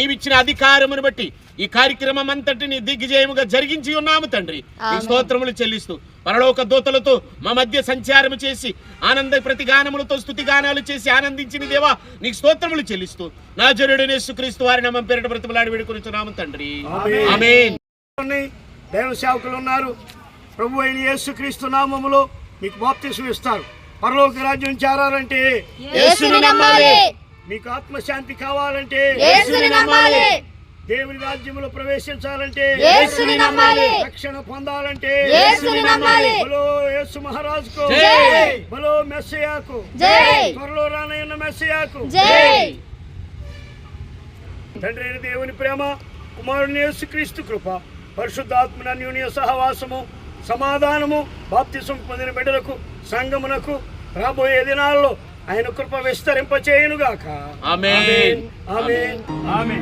నీవిచ్చిన అధికారమును బట్టి ఈ కార్యక్రమం అంతటిని దిగ్విజయముగా జరిగించి ఉన్నాము తండ్రి. ఈ స్తోత్రములు చెల్లిస్తూ పరలోక దూతలతో మా మధ్య సంచారము చేసి ఆనంద ప్రతిగానములతో స్తుతి గానాలు చేసి ఆనందించిన దేవా నీకు స్తోత్రములు చెల్లిస్తూ నాజరేయుడైన యేసుక్రీస్తు వారి నామం పేరిట బ్రతిమలాడి వేడుకొనుచున్నాము తండ్రి. ఆమేన్. దైవ సేవకులు ఉన్నారు. ప్రభు అయిన యేసుక్రీస్తు నామములో మీకు బాప్తిసం ఇస్తారు. పరలోక రాజ్యం చేరాలంటే యేసుని నమ్మాలి. మీకు ఆత్మశాంతి కావాలంటే యేసుని నమ్మాలి. దేవుని రాజ్యములో ప్రవేశించాలంటే యేసుని నమ్మాలి. రక్షణ పొందాలంటే యేసుని నమ్మాలి. బలో యేసు మహారాజుకు జై. బలో మెస్సియాకు జై. త్వరలో రానయ్యున్న మెస్సియాకు జై. తండ్రి అయిన దేవుని ప్రేమ, కుమారుని యేసుక్రీస్తు కృప, పరిశుద్ధాత్మ అన్యోన్య సహవాసము, సమాధానము బాప్తిసం పొందిన బిడ్డలకు సంఘమునకు రాబోయే దినాల్లో ఆయన కృప విస్తరింపచేయునుగాక. ఆమేన్. ఆమేన్. ఆమేన్.